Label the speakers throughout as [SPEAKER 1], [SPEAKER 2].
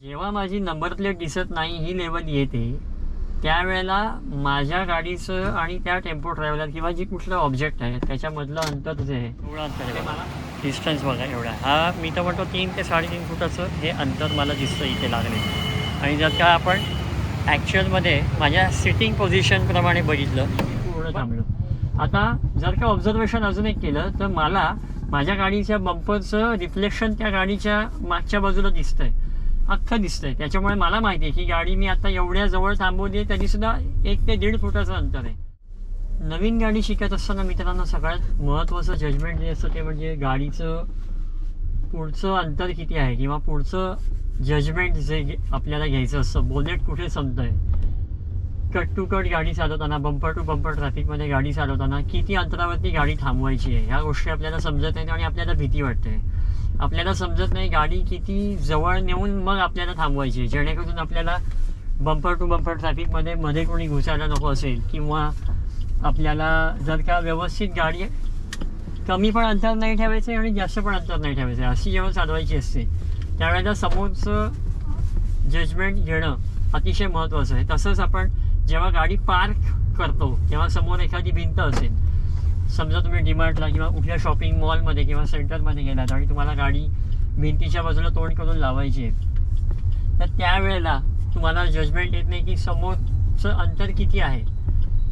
[SPEAKER 1] जेव्हा माझी number plate दिसत नाही ही लेवल येते त्यावेळेला माझ्या गाडीचं आणि त्या टेम्पो ट्रॅव्हलर किंवा जी कुठलं ऑब्जेक्ट आहे त्याच्यामधलं अंतर जे आहे एवढं अंतर आहे मला डिस्टन्स बघा एवढा हा मी तर म्हणतो 3 ते 3.5 फुटाचं हे अंतर मला दिसतं इथे लागले. आणि जर का आपण ॲक्च्युअलमध्ये माझ्या सिटिंग पोझिशनप्रमाणे बघितलं पूर्ण थांबलो. आता जर का ऑब्झर्वेशन अजून एक केलं तर मला माझ्या गाडीच्या बंपरचं रिफ्लेक्शन त्या गाडीच्या मागच्या बाजूला दिसतंय, अख्खं दिसतंय. त्याच्यामुळे मला माहिती आहे की गाडी मी आता एवढ्या जवळ थांबवली आहे तरीसुद्धा 1 ते 1.5 फुटाचं अंतर आहे. नवीन गाडी शिकत असताना मित्रांनो सगळ्यात महत्त्वाचं जजमेंट जे असतं ते म्हणजे गाडीचं पुढचं अंतर किती आहे किंवा पुढचं जजमेंट जे आपल्याला घ्यायचं असतं. बोनेट कुठे संपतं आहे, कट टू कट गाडी चालवताना, बंपर टू बंपर ट्रॅफिकमध्ये गाडी चालवताना किती अंतरावरती गाडी थांबवायची आहे ह्या गोष्टी आपल्याला समजत नाहीत आणि आपल्याला भीती वाटते. आपल्याला समजत नाही गाडी किती जवळ नेऊन मग आपल्याला थांबवायची आहे जेणेकरून आपल्याला बंपर टू बंपर ट्रॅफिकमध्ये मध्ये कोणी घुसायला नको असेल किंवा आपल्याला जर का व्यवस्थित गाडी कमी पण अंतर नाही ठेवायचं आहे आणि जास्त पण अंतर नाही ठेवायचं आहे अशी जेव्हा चालवायची असते त्यावेळेला समोरचं जजमेंट घेणं अतिशय महत्त्वाचं आहे. तसंच आपण जेव्हा गाडी पार्क करतो तेव्हा समोर एखादी भिंत असेल, समजा तुम्ही डीमार्टला किंवा कुठल्या शॉपिंग मॉलमध्ये किंवा सेंटरमध्ये गेलात आणि तुम्हाला गाडी भिंतीच्या बाजूला तोंड करून लावायची आहे तर त्यावेळेला तुम्हाला जजमेंट येत नाही की समोरचं अंतर किती आहे.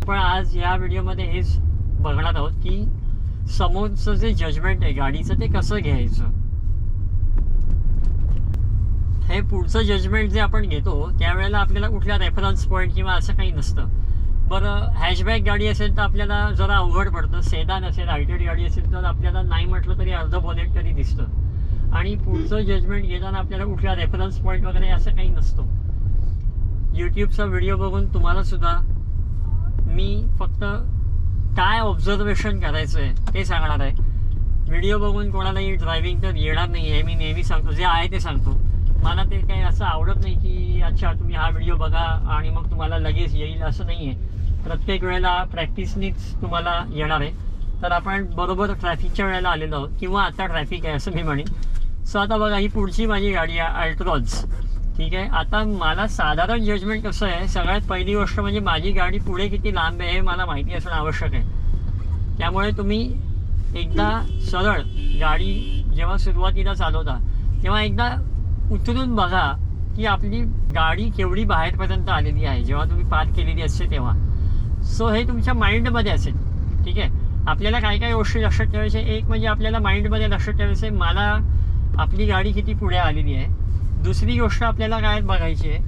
[SPEAKER 1] पण आज या व्हिडिओमध्ये हेच बघणार आहोत की समोरचं जे जजमेंट आहे गाडीचं ते कसं घ्यायचं. हे पुढचं जजमेंट जे आपण घेतो त्यावेळेला आपल्याला कुठल्या रेफरन्स पॉईंट किंवा असं काही नसतं. बरं हॅशबॅक गाडी असेल तर आपल्याला जरा अवघड पडतं, सेडान असेल हायटेड गाडी असेल तर आपल्याला नाही म्हटलं तरी अर्ध बोनेट तरी दिसतं. आणि पुढचं जजमेंट घेताना आपल्याला कुठल्या रेफरन्स पॉईंट वगैरे असं काही नसतं. यूट्यूबचा व्हिडिओ बघून तुम्हालासुद्धा मी फक्त काय ऑब्झर्वेशन करायचं आहे ते सांगणार आहे. व्हिडिओ बघून कोणालाही ड्रायव्हिंग तर येणार नाही आहे, मी नेहमी सांगतो जे आहे ते सांगतो. मला ते काही असं आवडत नाही की अच्छा तुम्ही हा व्हिडिओ बघा आणि मग तुम्हाला लगेच येईल असं नाही आहे. प्रत्येक वेळेला प्रॅक्टिसनीच तुम्हाला येणार आहे. तर आपण बरोबर ट्रॅफिकच्या वेळेला आलेलो आहोत किंवा आता ट्रॅफिक आहे असं मी म्हणेन. सो आता बघा ही पुढची माझी गाडी आहे अल्ट्रॉज, ठीक आहे. आता मला साधारण जजमेंट कसं आहे, सगळ्यात पहिली गोष्ट म्हणजे माझी गाडी पुढे किती लांब आहे हे मला माहिती असणं आवश्यक आहे. त्यामुळे तुम्ही एकदा सरळ गाडी जेव्हा सुरुवातीला चालवता तेव्हा एकदा उतरून बघा की आपली गाडी केवढी बाहेरपर्यंत आलेली आहे जेव्हा तुम्ही पार्क केलेली असते तेव्हा. सो हे तुमच्या माइंडमध्ये असेल, ठीक आहे. आपल्याला काय काय गोष्टी लक्षात ठेवायच्या, एक म्हणजे आपल्याला माइंडमध्ये लक्षात ठेवायचं आहे मला आपली गाडी किती पुढे आलेली आहे. दुसरी गोष्ट आपल्याला काय बघायची आहे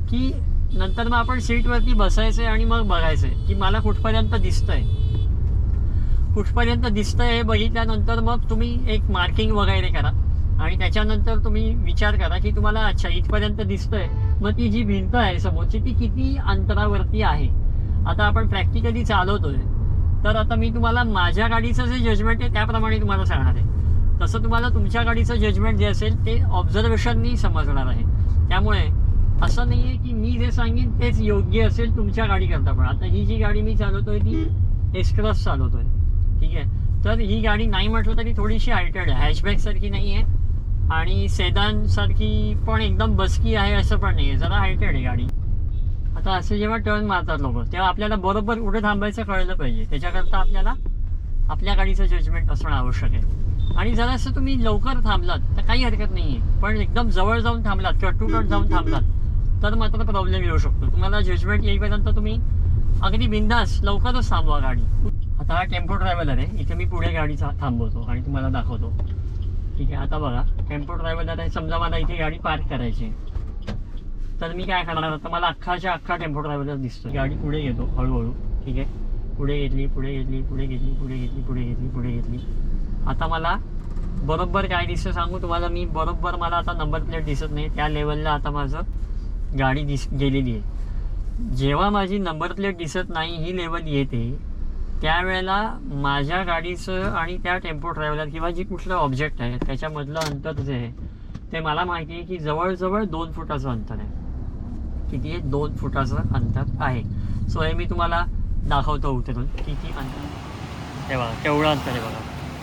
[SPEAKER 1] की नंतर मग आपण सीटवरती बसायचं आहे आणि मग बघायचं आहे की मला कुठपर्यंत दिसतं आहे. कुठपर्यंत दिसतं आहे हे बघितल्यानंतर मग तुम्ही एक मार्किंग वगैरे करा आणि त्याच्यानंतर तुम्ही विचार करा की तुम्हाला अच्छा इथपर्यंत दिसतंय, मग ती जी भिंत आहे समोरची ती किती अंतरावरती आहे. आता आपण प्रॅक्टिकली चालवतोय तर आता मी तुम्हाला माझ्या गाडीचं जे जजमेंट आहे त्याप्रमाणे तुम्हाला सांगणार आहे. तसं तुम्हाला तुमच्या गाडीचं जजमेंट जे असेल ते ऑब्झर्वेशननी समजणार आहे. त्यामुळे असं नाही आहे की मी जे सांगेन तेच योग्य असेल तुमच्या गाडीकरता. पण आता ही जी गाडी मी चालवतोय ती एस-क्रॉस चालवतोय, ठीक आहे. तर ही गाडी नाही म्हटलं तरी थोडीशी हायटेड आहे, हॅशबॅकसारखी नाही आहे आणि सेडानसारखी पण एकदम बसकी आहे असं पण नाही आहे, जरा हायटेड आहे गाडी. आता असे जेव्हा टर्न मारतात लोक तेव्हा आपल्याला बरोबर कुठे थांबायचं कळलं पाहिजे. त्याच्याकरता आपल्याला आपल्या गाडीचं जजमेंट असणं आवश्यक आहे. आणि जरासं तुम्ही लवकर थांबलात तर काही हरकत नाही आहे, पण एकदम जवळ जाऊन थांबलात, कट टू कट जाऊन थांबलात तर मात्र प्रॉब्लेम येऊ शकतो. तुम्हाला जजमेंट येईपर्यंत तुम्ही अगदी बिंदास लवकरच थांबवा गाडी. आता हा टेम्पो ट्रॅव्हलर आहे, इथे मी पुढे गाडी थांबवतो आणि तुम्हाला दाखवतो, ठीक आहे. आता बघा टेम्पो ट्रॅव्हलर आहे, समजा मला इथे गाडी पार्क करायची तर मी काय करणार, आता मला अख्खा टेम्पो ट्रॅव्हलर दिसतो. गाडी पुढे घेतो हळूहळू, ठीक आहे. पुढे घेतली, पुढे घेतली, पुढे घेतली, पुढे घेतली, पुढे घेतली, पुढे घेतली. आता मला बरोबर काय दिसतं सांगू तुम्हाला मी, बरोबर मला आता नंबर प्लेट दिसत नाही त्या लेवलला आता माझं गाडी गेलेली आहे. जेव्हा माझी नंबर प्लेट दिसत नाही ही लेवल येते त्यावेळेला माझ्या गाडीचं आणि त्या टेम्पो ट्रॅव्हलर किंवा जी कुठलं ऑब्जेक्ट आहे त्याच्यामधलं अंतर जे आहे ते मला माहिती आहे की जवळजवळ 2 फुटाचं अंतर आहे. किती आहे, 2 फुटाचं अंतर आहे. सो हे मी तुम्हाला दाखवतो उतरून किती अंतर. हे बघा तेवढं अंतर आहे बघा,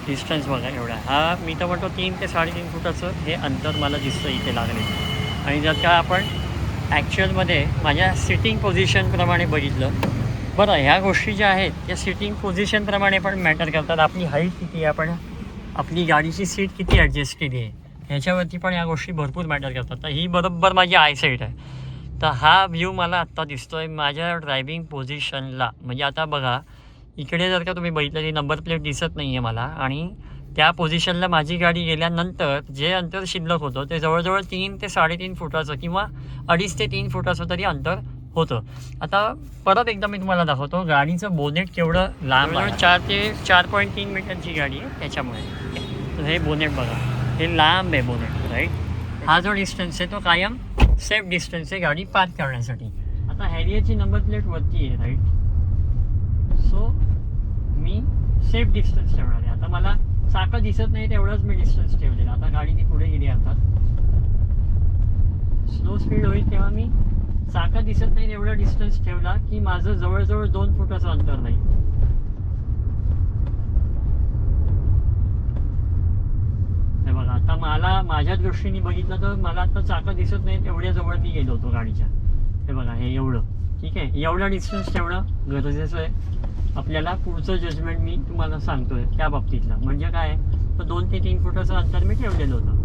[SPEAKER 1] डिस्टन्स बघा एवढा. हा मी तर म्हणतो 3 ते 3.5 फुटाचं हे अंतर मला दिसतं इथे लागले. आणि जर का आपण ॲक्च्युअलमध्ये माझ्या सिटिंग पोझिशनप्रमाणे बघितलं, बरं ह्या गोष्टी ज्या आहेत त्या सिटिंग पोझिशनप्रमाणे पण मॅटर करतात. आपली हाईट किती आहे, आपण आपली गाडीची सीट किती ॲडजस्ट केली आहे, ह्याच्यावरती पण या गोष्टी भरपूर मॅटर करतात. तर ही बरोबर माझी आयसाईट आहे. तर हा व्ह्यू मला आत्ता दिसतो आहे माझ्या ड्रायव्हिंग पोझिशनला. म्हणजे आता बघा, इकडे जर का तुम्ही बघितलं ती नंबर प्लेट दिसत नाही आहे मला, आणि त्या पोझिशनला माझी गाडी गेल्यानंतर जे अंतर शिल्लक होतं ते जवळजवळ 3 ते 3.5 फुटाचं किंवा 2.5 ते 3 फुटाचं तरी अंतर होतं. आता परत एकदा मी तुम्हाला दाखवतो गाडीचं बोनेट केवढं लांब आहे. 4 ते 4.3 मीटरची गाडी आहे त्याच्यामुळे. तर हे बोनेट बघा, हे लांब आहे बोनेट, राईट. हा जो डिस्टन्स आहे तो कायम सेफ डिस्टन्स आहे गाडी पार्क करण्यासाठी. आता हॅरियरची नंबर प्लेट वरती आहे, राईट. सो मी सेफ डिस्टन्स ठेवणार आहे. आता मला चाकं दिसत नाही तेवढंच मी डिस्टन्स ठेवलेलं. आता गाडी ती पुढे गेली. आता स्लो स्पीड होईल तेव्हा मी चाकं दिसत नाही तेवढा डिस्टन्स ठेवला की माझं जवळजवळ 2 फुटाचं अंतर नाही. हे बघा, आता मला माझ्या दृष्टीने बघितलं तर मला आता चाकं दिसत नाही तेवढ्या जवळ मी गेलो होतो गाडीच्या. हे बघा, हे एवढं ठीक आहे. एवढा डिस्टन्स ठेवणं गरजेचं आहे आपल्याला. पुढचं जजमेंट मी तुम्हाला सांगतोय त्या बाबतीतलं. म्हणजे काय, तर 2 ते 3 फुटाचं अंतर मी ठेवलेलं होतं.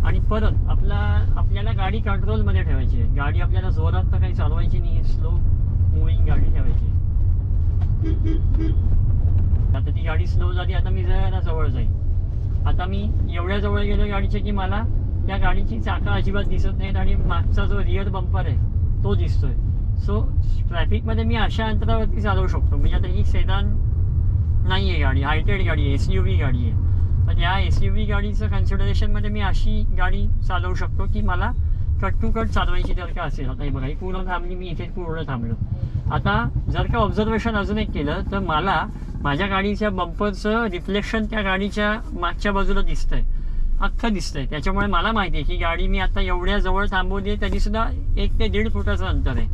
[SPEAKER 1] आणि परत आपल्याला गाडी कंट्रोलमध्ये ठेवायची आहे. गाडी आपल्याला जोरात तर काही चालवायची नाही, स्लो मुव्हिंग गाडी ठेवायची. आता ती गाडी स्लो झाली, आता मी जरा जवळ जाईल. आता मी एवढ्या जवळ गेलो गाडीच्या की मला त्या गाडीची चाकं अजिबात दिसत नाहीत आणि मागचा जो रिअर बंपर आहे तो दिसतोय. सो ट्रॅफिकमध्ये मी अशा अंतरावरती चालवू शकतो. म्हणजे आता ही सेडान नाही आहे गाडी, हायटेड गाडी आहे, SUV गाडी आहे. तर या SUV गाडीचं कन्सिडरेशनमध्ये मी अशी गाडी चालवू शकतो की मला कट टू कट चालवायची जर का असेल. आता हे बघा, ही पूर्ण थांबली, मी इथे पूर्ण थांबलो. आता जर का ऑब्झर्वेशन अजून एक केलं तर मला माझ्या गाडीच्या बंपरचं रिफ्लेक्शन त्या गाडीच्या मागच्या बाजूला दिसतंय, अख्खं दिसतंय. त्याच्यामुळे मला माहिती आहे की गाडी मी आता एवढ्या जवळ थांबवली आहे तरीसुद्धा 1 ते 1.5 फुटाचं अंतर आहे.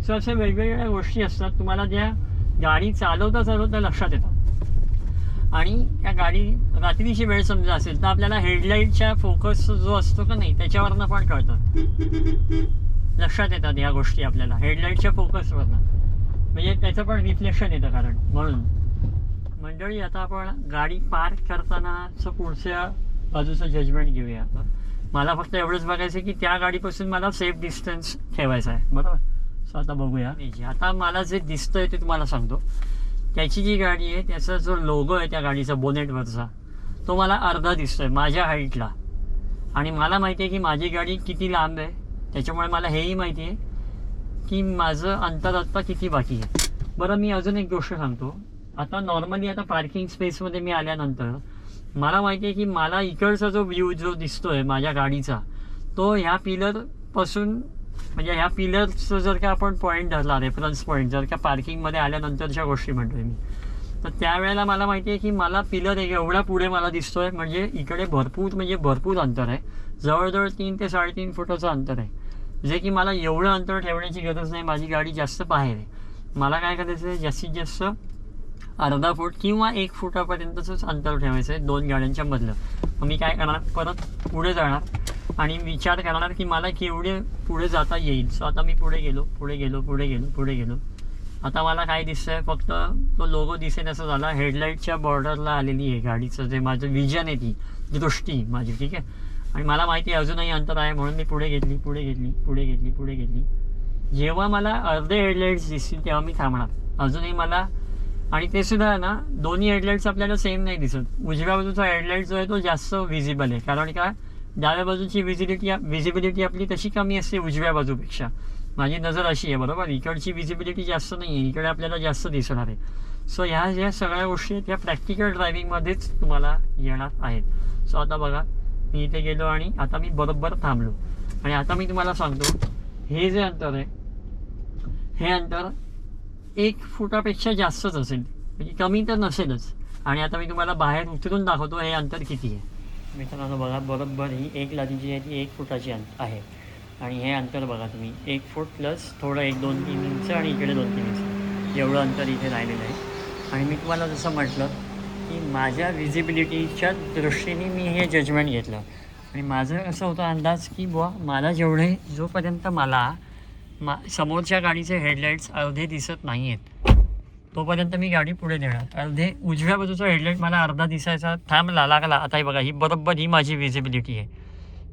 [SPEAKER 1] सो अशा वेगवेगळ्या गोष्टी असतात तुम्हाला ज्या गाडी चालवता लक्षात येतात. आणि त्या गाडी रात्रीची वेळ समजा असेल तर आपल्याला हेडलाईटच्या फोकस जो असतो का नाही त्याच्यावरनं पण कळतं, लक्षात येतात या गोष्टी आपल्याला हेडलाईटच्या फोकसवरनं. म्हणजे त्याचं पण रिफ्लेक्शन येतं कारण. म्हणून मंडळी, आता आपण गाडी पार्क करतानाचं पुढच्या बाजूचं जजमेंट घेऊया. मला फक्त एवढंच बघायचं आहे की त्या गाडीपासून मला सेफ डिस्टन्स ठेवायचा आहे, बरोबर. सो आता बघूया. आता मला जे दिसतंय ते तुम्हाला सांगतो. त्याची जी गाडी आहे त्याचा जो लोगो आहे त्या गाडीचा बोनेटवरचा तो मला अर्धा दिसतोय माझ्या हाईटला. आणि मला माहिती आहे की माझी गाडी किती लांब आहे. त्याच्यामुळे मला हेही माहिती आहे की माझं अंतर आत्ता किती बाकी आहे. बरं, मी अजून एक गोष्ट सांगतो. आता नॉर्मली आता पार्किंग स्पेसमध्ये मी आल्यानंतर मला माहिती आहे की मला इकडचा जो व्ह्यू जो दिसतोय माझ्या गाडीचा तो ह्या पिलरपासून, म्हणजे ह्या पिलरचं जर का आपण पॉईंट धरला, रेफरन्स पॉईंट, जर का पार्किंगमध्ये आल्यानंतरच्या गोष्टी म्हणतोय मी, तर त्यावेळेला मला माहिती आहे की मला पिलर एवढा पुढे मला दिसतोय. म्हणजे इकडे भरपूर अंतर आहे. जवळजवळ 3 ते 3.5 फुटाचं अंतर आहे. जे की मला एवढं अंतर ठेवण्याची गरज नाही. माझी गाडी जास्त बाहेर आहे. मला काय करायचं आहे, जास्तीत जास्त अर्धा फूट किंवा 1 फुटापर्यंतच अंतर ठेवायचं आहे 2 गाड्यांच्या मधलं. मी काय करणार, परत पुढे जाणार आणि विचार करणार की मला केवढे पुढे जाता येईल. सो आता मी पुढे गेलो. आता मला काय दिसतंय, फक्त तो लोगो दिसेल असं झाला. हेडलाईटच्या बॉर्डरला आलेली आहे गाडीचं जे माझं विजन आहे, ती दृष्टी माझी, ठीक आहे. आणि मला माहिती आहे अजूनही अंतर आहे म्हणून मी पुढे घेतली. जेव्हा मला अर्धे हेडलाईट्स दिसतील तेव्हा मी थांबणार. अजूनही मला, आणि ते सुद्धा ना, दोन्ही हेडलाईट्स आपल्याला सेम नाही दिसत. उजव्या बाजूचा हेडलाईट जो आहे तो जास्त विजिबल आहे. कारण का, डाव्या बाजूची विजिबिलिटी आपली तशी कमी असते उजव्या बाजूपेक्षा. माझी नजर अशी आहे, बरोबर. इकडची विजिबिलिटी जास्त नाही आहे, इकडे आपल्याला जास्त दिसणार आहे. सो ह्या ज्या सगळ्या गोष्टी आहेत त्या प्रॅक्टिकल ड्रायव्हिंगमध्येच तुम्हाला येणार आहेत. सो आता बघा, मी इथे गेलो आणि आता मी बरोबर थांबलो. आणि आता मी तुम्हाला सांगतो, हे जे अंतर आहे हे अंतर 1 फुटापेक्षा जास्तच असेल, म्हणजे कमी तर नसेलच. आणि आता मी तुम्हाला बाहेर उतरून दाखवतो हे अंतर किती आहे. मित्रांनो बघा, बरोबर ही 1 लादी जी आहे ती 1 फुटाची आहे. आणि हे अंतर बघा तुम्ही, 1 फूट प्लस थोडं 1-2-3 इंच आणि इकडे 2-3 इंच एवढं अंतर इथे राहिलेलं आहे. आणि मी तुम्हाला जसं म्हटलं की माझ्या विजिबिलिटीच्या दृष्टीने मी हे जजमेंट घेतलं. आणि माझं असं होतं अंदाज की बुवा मला जोपर्यंत मला समोरच्या गाडीचे हेडलाईट्स अर्धे दिसत नाही आहेत तोपर्यंत मी गाडी पुढे नेणार. अर्धे उजव्या बाजूचा हेडलाईट मला अर्धा दिसायचा थांबला लागला, आता बघा ही बरोबर ही माझी विजिबिलिटी आहे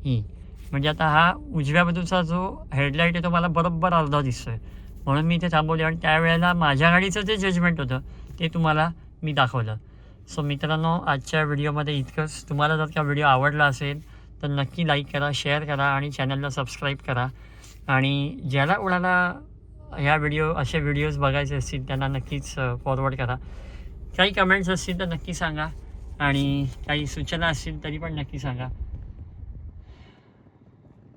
[SPEAKER 1] ही, म्हणजे आता हा उजव्या बाजूचा जो हेडलाईट आहे तो मला बरोबर अर्धा दिसतो आहे, म्हणून मी इथे थांबवले. आणि त्यावेळेला माझ्या गाडीचं जे जजमेंट होतं ते तुम्हाला मी दाखवलं. सो मित्रांनो, आजच्या व्हिडिओमध्ये इतकंच. तुम्हाला जर का व्हिडिओ आवडला असेल तर नक्की लाईक करा, शेअर करा आणि चॅनलला सबस्क्राईब करा. आणि ज्याला कोणाला ह्या असे व्हिडिओज बघायचे असतील त्यांना नक्कीच फॉरवर्ड करा. काही कमेंट्स असतील तर नक्की सांगा आणि काही सूचना असतील तरी पण नक्की सांगा.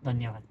[SPEAKER 1] धन्यवाद.